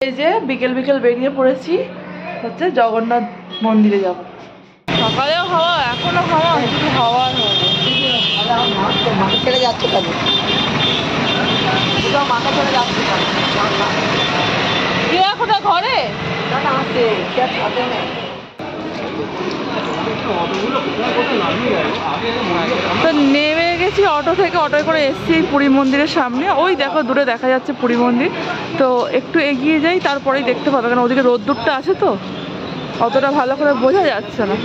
এই যে বিকেল বিকেল বেরিয়ে পড়েছি হচ্ছে জগন্নাথ মন্দিরে যাব। সকালেও হাওয়া, এখনো হাওয়া, শুধু হাওয়া আর হাওয়া। মাকে ছেড়ে যাচ্ছে কেন? মাকে ছেড়ে যাচ্ছে কেন? এখন ঘরে আসে ছাদে নেই। তো নেমে গেছি অটো থেকে, অটোয় করে এসছি পুরী মন্দিরের সামনে। ওই দেখো দূরে দেখা যাচ্ছে পুরী মন্দির। তো একটু এগিয়ে যাই, তারপরেই দেখতে পাবে, কারণ ওদিকে রোদ্দুরটা আছে তো অতটা ভালো করে বোঝা যাচ্ছে না।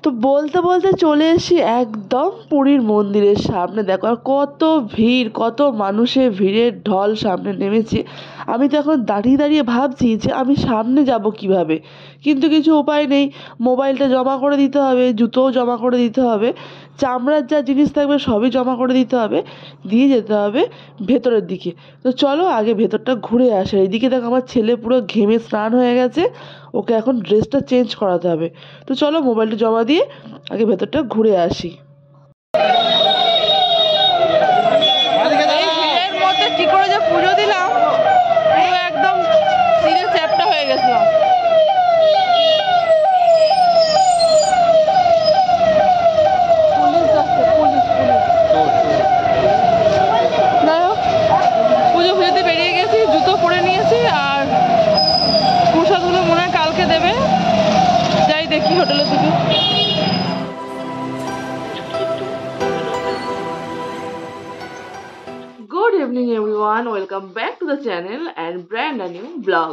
তো বলতে বলতে চলে এসেছি একদম পুরীর মন্দিরের সামনে। দেখো আর কত ভিড়, কত মানুষের ভিড়ের ঢল সামনে নেমেছে। আমি তো এখন দাঁড়িয়ে দাঁড়িয়ে ভাবছি যে আমি সামনে যাব কিভাবে, কিন্তু কিছু উপায় নেই। মোবাইলটা জমা করে দিতে হবে, জুতোও জমা করে দিতে হবে, চামড়ার যা জিনিস থাকবে সবই জমা করে দিতে হবে, দিয়ে যেতে হবে ভেতরের দিকে। তো চলো আগে ভেতরটা ঘুরে আসে। এইদিকে দেখো আমার ছেলে পুরো ঘেমে স্নান হয়ে গেছে, ওকে এখন ড্রেসটা চেঞ্জ করাতে হবে। তো চলো মোবাইলটা জমা দিয়ে আগে ভেতরটা ঘুরে আসি। এই ভিড়ের মধ্যে কি করে যে পুজো দিলাম, পুরো একদম সিরিয়াস চ্যাপটা হয়ে গেছিলাম। পুজো পুজোতে বেরিয়ে গেছি, জুতো পরে নিয়েছি, আর প্রসাদগুলো মনে হয় কালকে দেবে। যাই দেখি হোটেলের দিকে। Good evening everyone, welcome back to the channel and brand a new blog.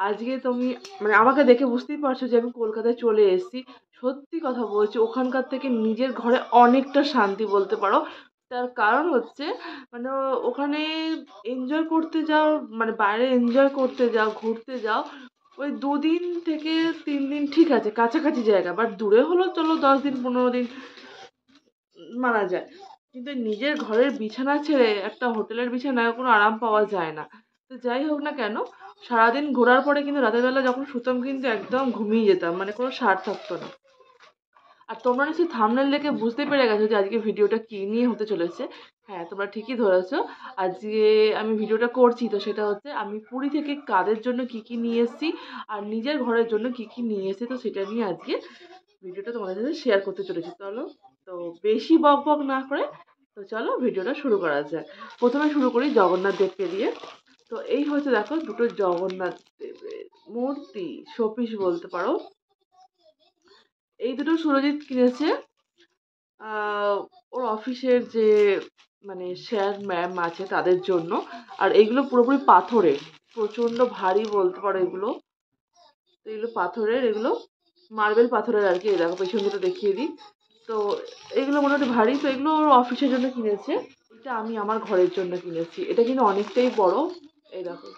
আজকে তুমি মানে আমাকে দেখে বুঝতেই পারছো যে আমি কলকাতায় চলে এসেছি। সত্যি কথা বলছি, ওখানকার থেকে নিজের ঘরে অনেকটা শান্তি বলতে পারো। তার কারণ হচ্ছে মানে ওখানে এনজয় করতে যাও, মানে বাইরে এনজয় করতে যাও, ঘুরতে যাও, ওই 2 দিন থেকে 3 দিন ঠিক আছে, কাছাকাছি জায়গা, বাট দূরে হলো চলো 10 দিন 15 দিন মানা যায়। কিন্তু নিজের ঘরের বিছানা ছেড়ে একটা হোটেলের বিছানায় কোনো আরাম পাওয়া যায় না। তো যাই হোক না কেন, সারাদিন ঘোরার পরে কিন্তু রাতের বেলা যখন শুতাম কিন্তু একদম ঘুমিয়ে যেতাম, মানে কোনো সার থাকতো না। আর তোমরা নিশ্চয়ই থাম্বনেল দেখে বুঝতে পেরে গেছো যে আজকে ভিডিওটা কী নিয়ে হতে চলেছে। হ্যাঁ, তোমরা ঠিকই ধরেছো। আজকে আমি ভিডিওটা করছি তো সেটা হচ্ছে আমি পুরী থেকে কাদের জন্য কি কি নিয়ে এসেছি আর নিজের ঘরের জন্য কি কি নিয়ে এসেছি, তো সেটা নিয়ে আজকে ভিডিওটা তোমাদের সাথে শেয়ার করতে চলেছি। চলো তো বেশি বক বক না করে তো চলো ভিডিওটা শুরু করা যাক। প্রথমে শুরু করি জগন্নাথ দেবকে দিয়ে। তো এই হচ্ছে দেখো দুটো জগন্নাথ দেবের মূর্তি, শোপিস বলতে পারো। এই দুটো সুরজিৎ কিনেছে ওর অফিসের যে মানে স্যার ম্যাম আছে তাদের জন্য। আর এইগুলো পুরোপুরি পাথরের, প্রচণ্ড ভারী বলতে পারো এগুলো। তো এগুলো পাথরের, এগুলো মার্বেল পাথরের আর কি। এই দেখো পেছন দিকে দেখিয়ে দিই। তো এগুলো মোটামুটি ভারী। তো এগুলো ওর অফিসের জন্য কিনেছে, এটা আমি আমার ঘরের জন্য কিনেছি। এটা কিন্তু অনেকটাই বড়। এই দেখো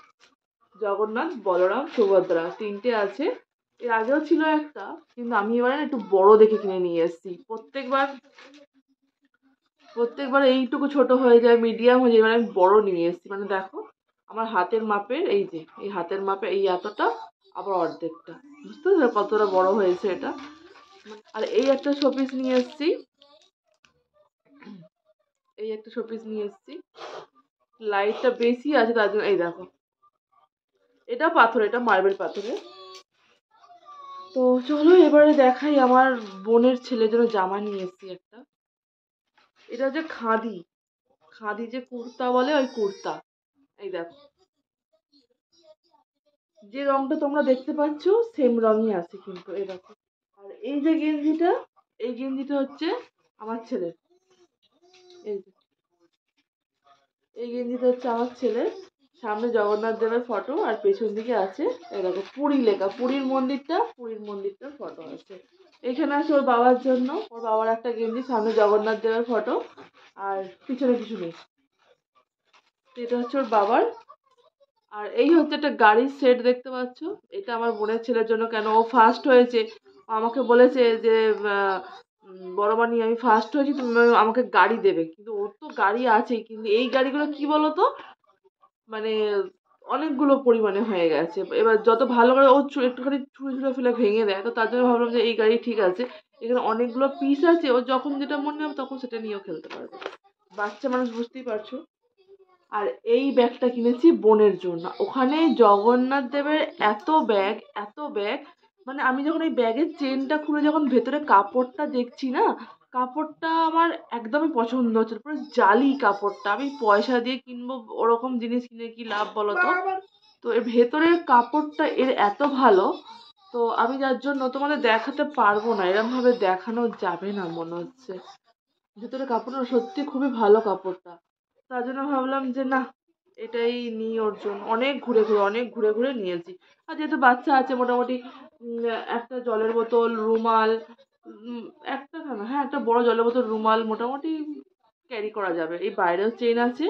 জগন্নাথ, বলরাম, সুভদ্রা তিনটে আছে। এর আগেও ছিল একটা, কিন্তু আমি এবারে একটু বড় দেখে কিনে নিয়ে এসেছি। প্রত্যেকবার এইটুকু ছোট হয়ে যায়, মিডিয়াম হয়ে যায়, এবার আমি বড় নিয়ে এসেছি। মানে দেখো আমার হাতের মাপের, এই যে এই হাতের মাপে এই এতটা, আবার অর্ধেকটা, বুঝতে পারছো কতটা বড় হয়েছে এটা। আর এই একটা শোপিস নিয়ে এসেছি, এই একটা শোপিস নিয়ে এসেছি। লাইটটা বেশি আছে তার জন্য। এই দেখো এটা পাথর, এটা মার্বেল পাথরের। তো চলো এবারে দেখাই আমার বোনের ছেলের জন্য জামা নিয়ে এসেছি একটা। এটা হচ্ছে খাদি, খাদি যে কুর্তা বলে ওই কুর্তা। এই দেখো যে রংটা তোমরা দেখতে পাচ্ছ সেম রঙই আছে কিন্তু, এই দেখো। আর এই যে গেঞ্জিটা, এই গেঞ্জিটা হচ্ছে আমার ছেলের। এই যে এই গেঞ্জিটা হচ্ছে আমার ছেলের। সামনে জগন্নাথ দেবের ফটো আর পেছন দিকে আছে এই দেখো পুরী লেখা, পুরীর মন্দিরটার ফটো আছে। এখানে আছে ওর বাবার জন্য, ওর বাবার একটা গেঞ্জি, সামনে জগন্নাথ দেবের ফটো আর পিছনে কিছু নেই। এটা হচ্ছে ওর বাবার। আর এই হচ্ছে একটা গাড়ির সেট দেখতে পাচ্ছ, এটা আমার বোনের ছেলের জন্য। কেন ও ফার্স্ট হয়েছে, আমাকে বলেছে যে বড় মানি আমি ফার্স্ট হয়েছি, তুমি আমাকে গাড়ি দেবে। কিন্তু ওর তো গাড়ি আছেই, কিন্তু এই গাড়িগুলো কি বলতো মানে অনেকগুলো পরিমাণে হয়ে গেছে। এবার যত ভালো করে ও একটুখানি ছুঁড়ে ছুঁড়ে ফেলে ভেঙে দেয়, তো তার জন্য ভাবলাম যে এই গাড়ি ঠিক আছে। এখানে অনেকগুলো পিস আছে, ও যখন যেটা মনে হবে তখন সেটা নিয়েও খেলতে পারবে। বাচ্চা মানুষ বুঝতেই পারছো। আর এই ব্যাগটা কিনেছি বোনের জন্য। ওখানে জগন্নাথ দেবের এত ব্যাগ, মানে আমি যখন এই ব্যাগের চেনটা খুলে যখন ভেতরে কাপড়টা দেখছি না, কাপড়টা আমার একদমই পছন্দ হচ্ছে না। পুরো জালি কাপড়টা, আমি পয়সা দিয়ে কিনবো ওরকম জিনিস কিনে কি লাভ বলো তো? তো এর ভেতরের কাপড়টা এর এত ভালো, তো আমি যার জন্য তোমাদের দেখাতে পারবো না, এরম ভাবে দেখানো যাবে না মনে হচ্ছে। ভেতরে কাপড়টা সত্যি খুবই ভালো কাপড়টা, তার জন্য ভাবলাম যে না, এটাই নিই ওর জন্য। অনেক ঘুরে ঘুরে নিয়েছি। আর যেহেতু বাচ্চা আছে মোটামুটি একটা জলের বোতল, রুমাল, একটা না, হ্যাঁ একটা বড় জলের বোতল, রুমাল মোটামুটি ক্যারি করা যাবে। এই বাইরেও চেন আছে।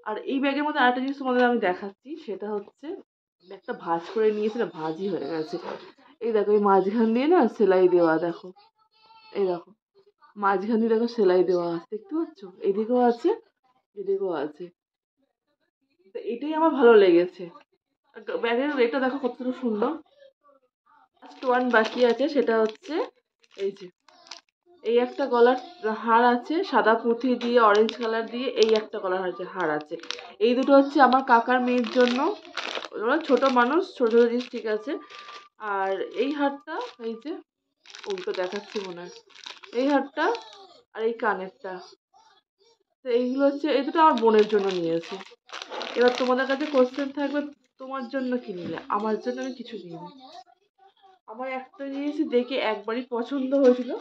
আর এই ব্যাগের মধ্যে আরেকটা জিনিস তোমাদের আমি দেখাচ্ছি, সেটা হচ্ছে একটা ভাঁজ করে নিয়েছি না, ভাঁজই হয়ে গেছে। এই দেখো, এই মাঝখান দিয়ে না সেলাই দেওয়া, দেখো এই দেখো মাঝখান দিয়ে দেখো সেলাই দেওয়া আছে, দেখতে পাচ্ছ? এদিকেও আছে, এদিকেও আছে। তো এটাই আমার ভালো লেগেছে। ব্যাগের এটা দেখো কতটা সুন্দর। লাস্ট ওয়ান বাকি আছে, সেটা হচ্ছে এই যে এই একটা গলার হার আছে সাদা পুঁথি দিয়ে অরেঞ্জ কালার দিয়ে, এই একটা গলার হার আছে। এই দুটো হচ্ছে আমার কাকার মেয়ের জন্য, ওরা ছোট মানুষ, ছোট ছোট জিনিস ঠিক আছে। আর এই হারটা, এই যে উল্টো দেখাচ্ছি মনে হয়, এই হারটা আর এই কানেরটা, তো এইগুলো হচ্ছে, এই দুটো আমার বোনের জন্য নিয়েছি। এবার তোমাদের কাছে কোশ্চেন থাকবে, তোমার জন্য কি নিলে? আমার জন্য আমি কিছু নিইনি। আমার একটা জিনিস দেখে একবারই পছন্দ হয়েছিল,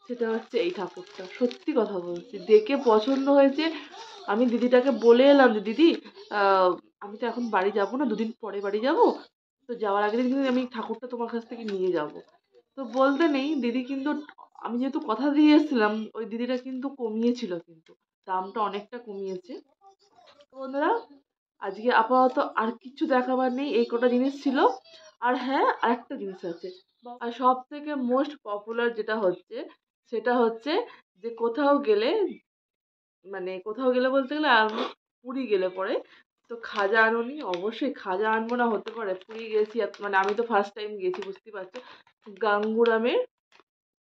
সেটা হচ্ছে এই ঠাকুরটা। সত্যি কথা বলছি, দেখে পছন্দ হয়েছে। আমি দিদিটাকে বলে এলাম যে দিদি, আহ, আমি তো এখন বাড়ি যাব না, দুদিন পরে বাড়ি যাব, তো যাওয়ার আগের দিন কিন্তু আমি ঠাকুরটা তোমার কাছ থেকে নিয়ে যাব। তো বলতে নেই দিদি কিন্তু, আমি যেহেতু কথা দিয়ে এসেছিলাম, ওই দিদিটা কিন্তু কমিয়েছিল, কিন্তু দামটা অনেকটা কমিয়েছে। তো বন্ধুরা, আজকে আপাতত আর কিছু দেখাবার নেই, এই কটা জিনিস ছিল। আর হ্যাঁ, আরেকটা জিনিস আছে। আর সব থেকে মোস্ট পপুলার যেটা হচ্ছে, সেটা হচ্ছে যে কোথাও গেলে, মানে কোথাও গেলে বলতে গেলে আমি পুরী গেলে পরে, তো খাজা আনোনি? অবশ্যই খাজা আনবো না হতে পারে? পুরী গেছি, মানে আমি তো ফার্স্ট টাইম গেছি, বুঝতেই পারছো। গাঙ্গুরামের,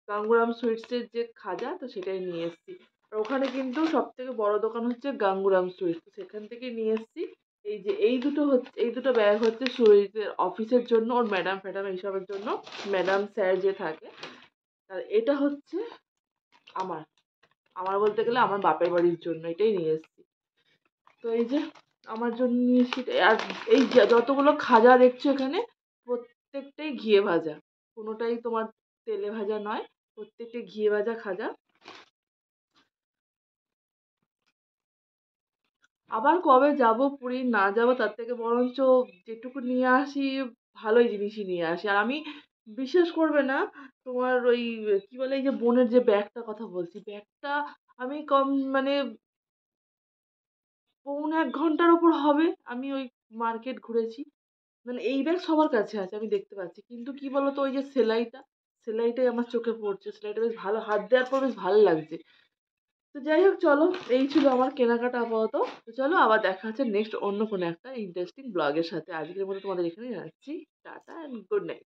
গাঙ্গুরাম সুইটসের যে খাজা, তো সেটাই নিয়ে এসেছি। আর ওখানে কিন্তু সব থেকে বড় দোকান হচ্ছে গাঙ্গুরাম সুইটস, তো সেখান থেকে নিয়ে এসেছি। এই যে এই দুটো হচ্ছে, এই দুটো ব্যাগ হচ্ছে সুইটের অফিসের জন্য, ওর ম্যাডাম ফ্যাডাম এইসবের জন্য, ম্যাডাম স্যার যে থাকে। আর এটা হচ্ছে আমার, আমার বলতে গেলে আমার বাপের বাড়ির জন্য এটাই নিয়ে এসেছি। তো এই যে আমার জন্য নিয়ে এসেছি। আর এই যতগুলো খাজা দেখছো এখানে, প্রত্যেকটাই ঘিয়ে ভাজা, কোনোটাই তোমার তেলে ভাজা নয়, প্রত্যেকটাই ঘিয়ে ভাজা খাজা। আবার কবে যাব পুরী, না যাব তার থেকে বরঞ্চ যেটুকু নিয়ে আসি ভালোই জিনিসই নিয়ে আসি। আর আমি, বিশ্বাস করবে না, তোমার ওই কি বলে, এই যে বোনের যে ব্যাগটার কথা বলছি, ব্যাগটা আমি কম, মানে পৌনে 1 ঘন্টার ওপর হবে আমি ওই মার্কেট ঘুরেছি। মানে এই ব্যাগ সবার কাছে আছে আমি দেখতে পাচ্ছি, কিন্তু কি বলতো, ওই যে সেলাইটা, সেলাইটাই আমার চোখে পড়ছে। সেলাইটা বেশ ভালো, হাত দেওয়ার পর বেশ ভালো লাগছে। তো যাই হোক, চলো, এই ছিল আমার কেনাকাটা আপাতত। তো চলো, আবার দেখা হচ্ছে নেক্সট অন্য কোনো একটা ইন্টারেস্টিং ব্লগের সাথে। আজকের মতো তোমাদের এখানেই জানাচ্ছি টাটা অ্যান্ড গুড নাইট।